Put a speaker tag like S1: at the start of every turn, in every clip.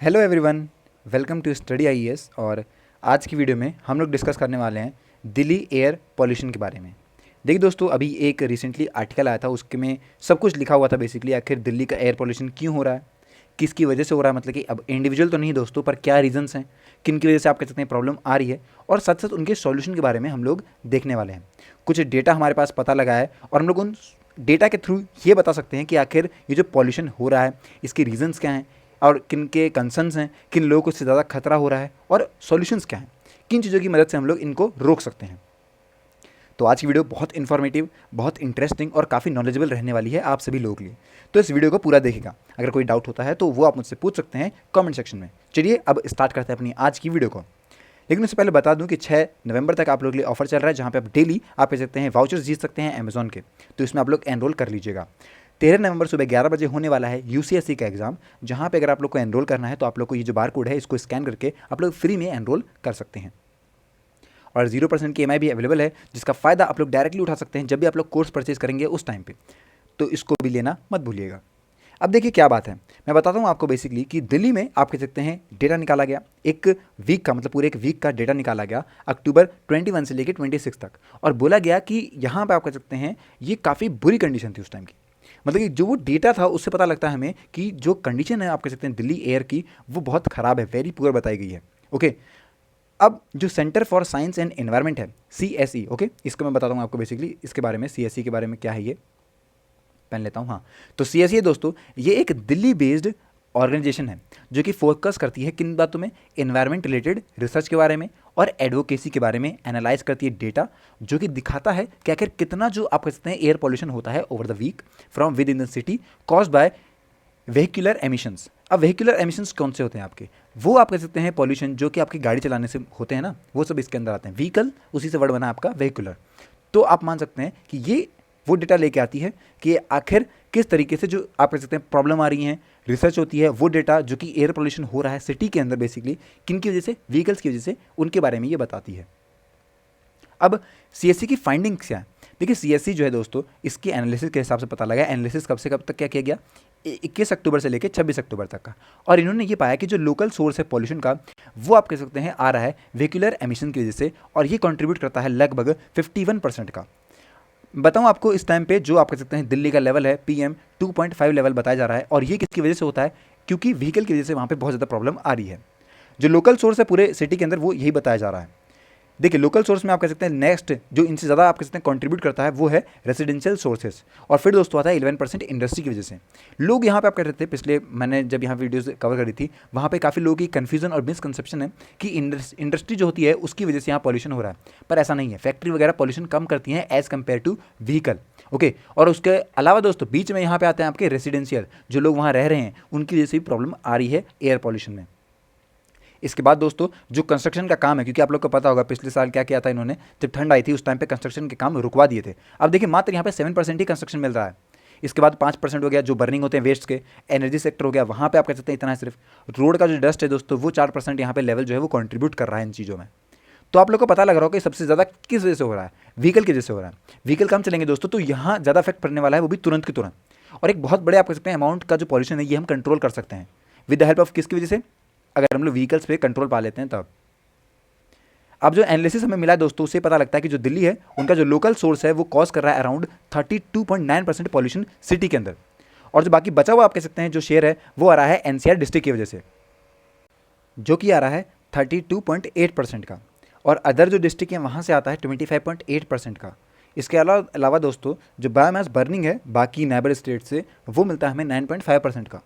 S1: Hello everyone, welcome to study IAS. और आज की वीडियो में हम लोग डिस्कस करने वाले हैं दिल्ली एयर पॉल्यूशन के बारे में। देखिए दोस्तों, अभी एक रिसेंटली आर्टिकल आया था, उसके में सब कुछ लिखा हुआ था बेसिकली आखिर दिल्ली का एयर पॉल्यूशन क्यों हो रहा है, किसकी वजह से हो रहा है, मतलब कि अब इंडिविजुअल तो नहीं दोस्तों, पर क्या रीजंस हैं, किन की वजह से आप कह सकते हैं प्रॉब्लम आ रही है, और साथ साथ उनके सॉल्यूशन के बारे में हम लोग देखने वाले हैं। कुछ डेटा हमारे पास पता लगा है और हम लोग उन डेटा के थ्रू ये बता सकते हैं कि आखिर ये जो पॉल्यूशन हो रहा है इसके रीजंस क्या हैं और किन के कंसर्न्स हैं, किन लोगों को इससे ज़्यादा खतरा हो रहा है और सॉल्यूशंस क्या हैं, किन चीज़ों की मदद से हम लोग इनको रोक सकते हैं। तो आज की वीडियो बहुत इन्फॉर्मेटिव, बहुत इंटरेस्टिंग और काफ़ी नॉलेजेबल रहने वाली है आप सभी लोगों के लिए। तो इस वीडियो को पूरा देखेगा। अगर कोई डाउट होता है तो वो आप मुझसे पूछ सकते हैं कमेंट सेक्शन में। चलिए अब स्टार्ट करते हैं अपनी आज की वीडियो को। लेकिन उससे पहले बता दूं कि 6 नवंबर तक आप लोगों के लिए ऑफर चल रहा है, जहां पे आप डेली आप कह सकते हैं वाउचर्स जीत सकते हैं अमेजॉन के। तो इसमें आप लोग एनरोल कर लीजिएगा। 13 नवंबर सुबह 11 बजे होने वाला है यूसीएससी का एग्जाम, जहां पे अगर आप लोग को एनरोल करना है तो आप लोग को ये जो बार कोड है इसको स्कैन करके आप लोग फ्री में एनरोल कर सकते हैं। और 0% की EMI भी अवेलेबल है, जिसका फ़ायदा आप लोग डायरेक्टली उठा सकते हैं जब भी आप लोग कोर्स परचेज करेंगे उस टाइम पे। तो इसको भी लेना मत भूलिएगा। अब देखिए क्या बात है, मैं बताता हूँ आपको बेसिकली कि दिल्ली में आप कह सकते हैं डेटा निकाला गया, एक वीक का मतलब पूरे एक वीक का डेटा निकाला गया अक्टूबर 21 से लेकर 26 तक। और बोला गया कि यहाँ पे आप कह सकते हैं ये काफ़ी बुरी कंडीशन थी उस टाइम की। मतलब कि जो वो डेटा था उससे पता लगता है हमें कि जो कंडीशन है आप कह सकते हैं दिल्ली एयर की, वो बहुत ख़राब है, वेरी पुअर बताई गई है। ओके, अब जो centre for science and environment है CSE, ओके, इसको मैं बताता हूँ आपको बेसिकली इसके बारे में, CSE के बारे में क्या है ये पेन लेता हूँ। हाँ, तो CSE दोस्तों ये एक दिल्ली बेस्ड ऑर्गेनाइजेशन है जो कि फोकस करती है किन बातों में, एनवायरनमेंट रिलेटेड रिसर्च के बारे में और एडवोकेसी के बारे में, एनालाइज करती है डेटा जो कि दिखाता है कि आखिर कितना जो आप कह सकते हैं एयर पॉल्यूशन होता है over the week from within the city caused by vehicular emissions. अब वेहिकुलर एमिशंस कौन से होते हैं आपके, वो आप कह सकते हैं पॉल्यूशन जो कि आपकी गाड़ी चलाने से होते हैं ना, वो सब इसके अंदर आते हैं। व्हीकल उसी से वर्ड बना आपका वेहिकुलर। तो आप मान सकते हैं कि ये वो डेटा लेके आती है कि आखिर किस तरीके से जो आप कह सकते हैं प्रॉब्लम आ रही हैं, रिसर्च होती है, वो डेटा जो कि एयर पोल्यूशन हो रहा है सिटी के अंदर बेसिकली किन की वजह से, व्हीकल्स की वजह से, उनके बारे में ये बताती है। अब CSE की फाइंडिंग्स क्या है, देखिए CSE जो है दोस्तों इसकी एनालिसिस के हिसाब से पता लगा, एनालिसिस कब से कब तक क्या किया गया, 21 अक्टूबर से लेकर 26 अक्टूबर तक का। और इन्होंने ये पाया कि जो लोकल सोर्स है पॉल्यूशन का, वो आप कह सकते हैं आ रहा है व्हीकुलर एमिशन की वजह से, और ये कंट्रीब्यूट करता है लगभग 51% का। बताऊं आपको इस टाइम पे जो आप कह सकते हैं दिल्ली का लेवल है PM 2.5 लेवल बताया जा रहा है, और ये किसकी वजह से होता है, क्योंकि व्हीकल की वजह से वहाँ पे बहुत ज़्यादा प्रॉब्लम आ रही है। जो लोकल सोर्स है पूरे सिटी के अंदर वो यही बताया जा रहा है। देखिए लोकल सोर्स में आप कह सकते हैं नेक्स्ट जो इनसे ज़्यादा आप कह सकते हैं कंट्रीब्यूट करता है वो है रेजिडेंशियल सोर्सेस, और फिर दोस्तों आता है 11% इंडस्ट्री की वजह से। लोग यहाँ पे आप कह रहे थे, पिछले मैंने जब यहाँ वीडियोस कवर करी थी वहाँ पे काफ़ी लोगों की कन्फ्यूजन और मिसकंसेप्शन है कि इंडस्ट्री जो होती है उसकी वजह से यहाँ पॉल्यूशन हो रहा है, पर ऐसा नहीं है। फैक्ट्री वगैरह पॉल्यूशन कम करती हैं as compare to vehicle. Okay, और उसके अलावा दोस्तों बीच में यहाँ पे आते हैं आपके रेजिडेंशियल, जो लोग वहाँ रह रहे हैं उनकी वजह से भी प्रॉब्लम आ रही है एयर पॉल्यूशन में। इसके बाद दोस्तों जो कंस्ट्रक्शन का काम है, क्योंकि आप लोग को पता होगा पिछले साल क्या किया था इन्होंने, जब ठंड आई थी उस टाइम पे कंस्ट्रक्शन के काम रुकवा दिए थे। अब देखिए मात्र यहाँ पे 7% ही कंस्ट्रक्शन मिल रहा है। इसके बाद 5% हो गया जो बर्निंग होते हैं वेस्ट के, एनर्जी सेक्टर हो गया, वहाँ पे आप कह सकते हैं इतना है सिर्फ। रोड का जो डस्ट है दोस्तों वो 4% यहाँ पे लेवल जो है वो कंट्रीब्यूट कर रहा है इन चीज़ों में। तो आप लोग को पता लग रहा होगा कि सबसे ज़्यादा किस वजह से हो रहा है, व्हीकल की वजह से हो रहा है। व्हीकल कम चलेंगे दोस्तों तो यहाँ ज़्यादा इफेक्ट पड़ने वाला है, वो भी तुरंत की तुरंत। और एक बहुत बड़े आप कह सकते हैं अमाउंट का जो पॉल्यूशन है ये हम कंट्रोल कर सकते हैं विद द हेल्प ऑफ किसकी वजह से, अगर हम लोग व्हीकल्स पे कंट्रोल पा लेते हैं तब। अब जो एनालिसिस हमें मिला है दोस्तों उससे पता लगता है कि जो दिल्ली है उनका जो लोकल सोर्स है वो कॉज कर रहा है अराउंड 32.9% पॉल्यूशन सिटी के अंदर, और जो बाकी बचा हुआ आप कह सकते हैं जो शेयर है वो आ रहा है NCR डिस्ट्रिक्ट की वजह से, जो कि आ रहा है 32.8% का, और अदर जो डिस्ट्रिक्ट है वहाँ से आता है 25.8% का। इसके अलावा दोस्तों जो बायोमास बर्निंग है बाकी नेबर स्टेट से वो मिलता है हमें 9.5% का।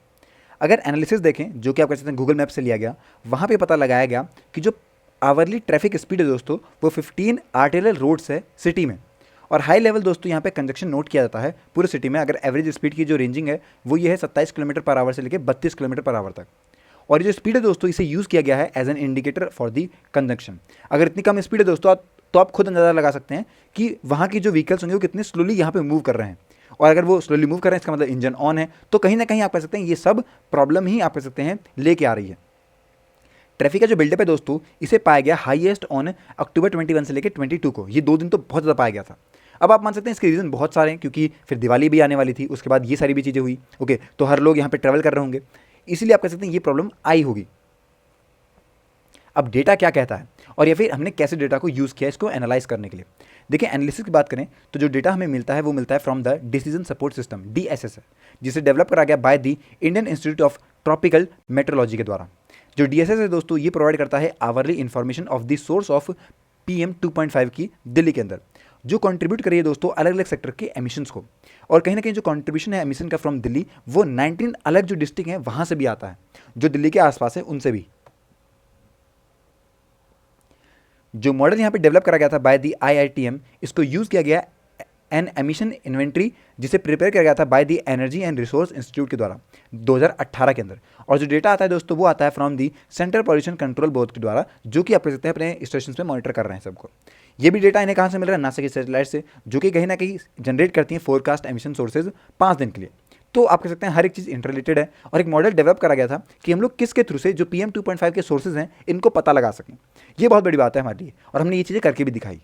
S1: अगर एनालिसिस देखें जो कि आप कह सकते हैं गूगल मैप से लिया गया, वहाँ पे पता लगाया गया कि जो आवरली ट्रैफिक स्पीड है दोस्तों वो 15 आर्टेरियल रोड्स है सिटी में, और हाई लेवल दोस्तों यहाँ पे कंजक्शन नोट किया जाता है पूरे सिटी में। अगर एवरेज स्पीड की जो रेंजिंग है वो ये है 27 किलोमीटर पर आवर से लेकर 32 किलोमीटर पर आवर तक। और ये जो स्पीड है दोस्तों इसे यूज़ किया गया है as an indicator for the conjunction. अगर इतनी कम स्पीड है दोस्तों तो आप खुद अंदाजा लगा सकते हैं कि वहाँ की जो व्हीकल्स होंगे वो कितने स्लोली यहाँ पे मूव कर रहे हैं, और अगर वो स्लोली मूव कर रहे हैं इसका मतलब इंजन ऑन है, तो कहीं ना कहीं आप कह सकते हैं ये सब प्रॉब्लम ही आप कह सकते हैं लेके आ रही है। ट्रैफिक का जो बिल्डअप है दोस्तों इसे पाया गया हाईएस्ट ऑन अक्टूबर 21 से लेकर 22 को, ये 2 दिन तो बहुत ज़्यादा पाया गया था। अब आप मान सकते हैं इसके रीज़न बहुत सारे हैं, क्योंकि फिर दिवाली भी आने वाली थी, उसके बाद ये सारी भी चीज़ें हुई। ओके, तो हर लोग यहाँ पे ट्रैवल कर रहे होंगे। इसीलिए आप कह सकते हैं ये प्रॉब्लम आई होगी। अब डेटा क्या कहता है और या फिर हमने कैसे डेटा को यूज़ किया इसको एनालाइज करने के लिए। देखिए एनालिसिस की बात करें तो जो डेटा हमें मिलता है वो मिलता है from the decision support system DSS, जिसे डेवलप करा गया by the Indian institute of tropical metrology के द्वारा। जो DSS है दोस्तों ये प्रोवाइड करता है hourly information of the source of PM 2.5 की दिल्ली के अंदर, जो कंट्रीब्यूट करिए दोस्तों अलग अलग सेक्टर के एमिशंस को। और कहीं ना कहीं जो कंट्रीब्यूशन है एमिशन का फ्रॉम दिल्ली वो 19 अलग जो डिस्ट्रिक्ट हैं वहाँ से भी आता है, जो दिल्ली के आसपास है उनसे भी। जो मॉडल यहाँ पे डेवलप करा गया था बाय दी IITM, इसको यूज़ किया गया एन एमिशन इन्वेंट्री, जिसे प्रिपेयर किया गया था by the energy and resource institute के द्वारा 2018 के अंदर। और जो डेटा आता है दोस्तों वो आता है from the central pollution control board के द्वारा, जो कि आप कह सकते हैं अपने स्टेशन पे मॉनिटर कर रहे हैं सबको। ये भी डेटा इन्हें कहाँ से मिल रहा है? नासा की सैटेलाइट से, जो कि कहीं ना कहीं जनरेट करती हैं फोरकास्ट एमिशन सोर्सेज 5 दिन के लिए। तो आप कह सकते हैं हर एक चीज़ इंटररिलेटेड है और एक मॉडल डेवलप करा गया था कि हम लोग किसके थ्रू से जो PM 2.5 के सोर्सेज हैं इनको पता लगा सकें। ये बहुत बड़ी बात है हमारे लिए और हमने ये चीज़ें करके भी दिखाई।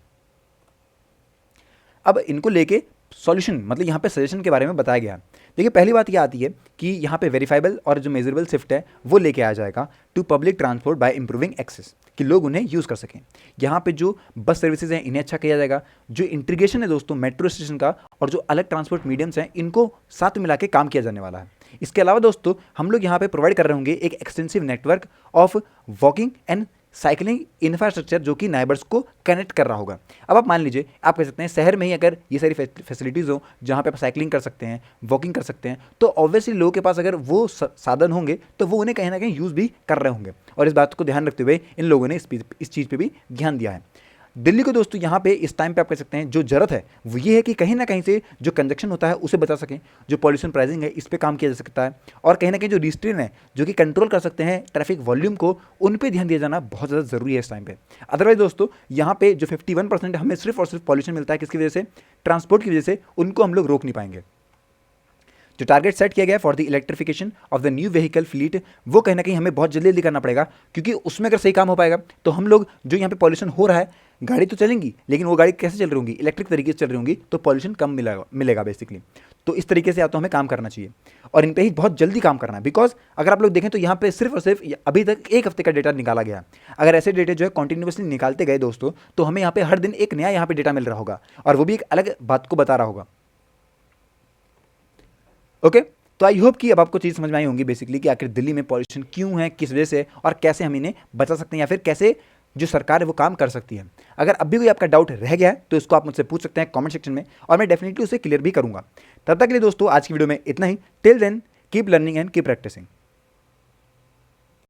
S1: अब इनको लेके सॉल्यूशन मतलब यहाँ पे सजेशन के बारे में बताया गया। देखिए पहली बात ये आती है कि यहाँ पे वेरीफाइबल और जो मेजरेबल शिफ्ट है वो लेके आ जाएगा to public transport by improving access, कि लोग उन्हें यूज़ कर सकें। यहाँ पे जो बस सर्विसेज हैं इन्हें अच्छा किया जाएगा। जो इंटीग्रेशन है दोस्तों मेट्रो स्टेशन का और जो अलग ट्रांसपोर्ट मीडियम्स हैं इनको साथ में मिला के काम किया जाने वाला है। इसके अलावा दोस्तों हम लोग यहाँ पे प्रोवाइड कर रहे होंगे एक extensive network of walking and cycling infrastructure, जो कि नाइबर्स को कनेक्ट कर रहा होगा। अब आप मान लीजिए आप कह सकते हैं शहर में ही अगर ये सारी फैसिलिटीज़ हो जहाँ पे आप साइकिलिंग कर सकते हैं, वॉकिंग कर सकते हैं, तो ऑब्वियसली लोगों के पास अगर वो साधन होंगे तो वो उन्हें कहीं ना कहीं यूज़ भी कर रहे होंगे। और इस बात को ध्यान रखते हुए इन लोगों ने इस चीज़ पर भी ध्यान दिया है। दिल्ली को दोस्तों यहाँ पे इस टाइम पे आप कह सकते हैं जो जरूरत है वो ये है कि कहीं ना कहीं से जो कंजक्शन होता है उसे बचा सकें, जो पॉल्यूशन प्राइसिंग है इस पे काम किया जा सकता है, और कहीं ना कहीं जो रिस्ट्रेन है जो कि कंट्रोल कर सकते हैं ट्रैफिक वॉल्यूम को, उन पे ध्यान दिया जाना बहुत ज़्यादा ज़रूरी है इस टाइम पे। अदरवाइज दोस्तों यहाँ पे जो 51% हमें सिर्फ और सिर्फ पॉल्यूशन मिलता है किसकी वजह से? ट्रांसपोर्ट की वजह से, उनको हम लोग रोक नहीं पाएंगे। जो टारगेट सेट किया गया for the electrification of the new vehicle fleet वो कहीं ना कहीं हमें बहुत जल्दी जल्दी करना पड़ेगा, क्योंकि उसमें अगर सही काम हो पाएगा तो हम लोग जो यहाँ पे पॉल्यूशन हो रहा है, गाड़ी तो चलेंगी लेकिन वो गाड़ी कैसे चल रही होंगी? इलेक्ट्रिक तरीके से चल रही होंगी, तो पॉल्यूशन कम मिलेगा बेसिकली। तो इस तरीके से या तो हमें काम करना चाहिए और इन पर ही बहुत जल्दी काम करना है। बिकॉज अगर आप लोग देखें तो यहाँ पे सिर्फ और सिर्फ अभी तक 1 हफ्ते का डेटा निकाला गया। अगर ऐसे डेटे जो है कंटिन्यूसली निकालते गए दोस्तों तो हमें यहाँ पे हर दिन एक नया यहाँ पे डेटा मिल रहा होगा और वो भी एक अलग बात को बता रहा होगा। ओके, तो आई होप कि अब आपको चीज़ समझ में आई होंगी बेसिकली कि आखिर दिल्ली में पॉल्यूशन क्यों है, किस वजह से, और कैसे हम इन्हें बचा सकते हैं या फिर कैसे जो सरकार है वो काम कर सकती है। अगर अब भी कोई आपका डाउट रह गया है तो इसको आप मुझसे पूछ सकते हैं कमेंट सेक्शन में और मैं डेफिनेटली उसे क्लियर भी करूंगा। तब तक के लिए दोस्तों आज की वीडियो में इतना ही। Till then keep learning and keep practising.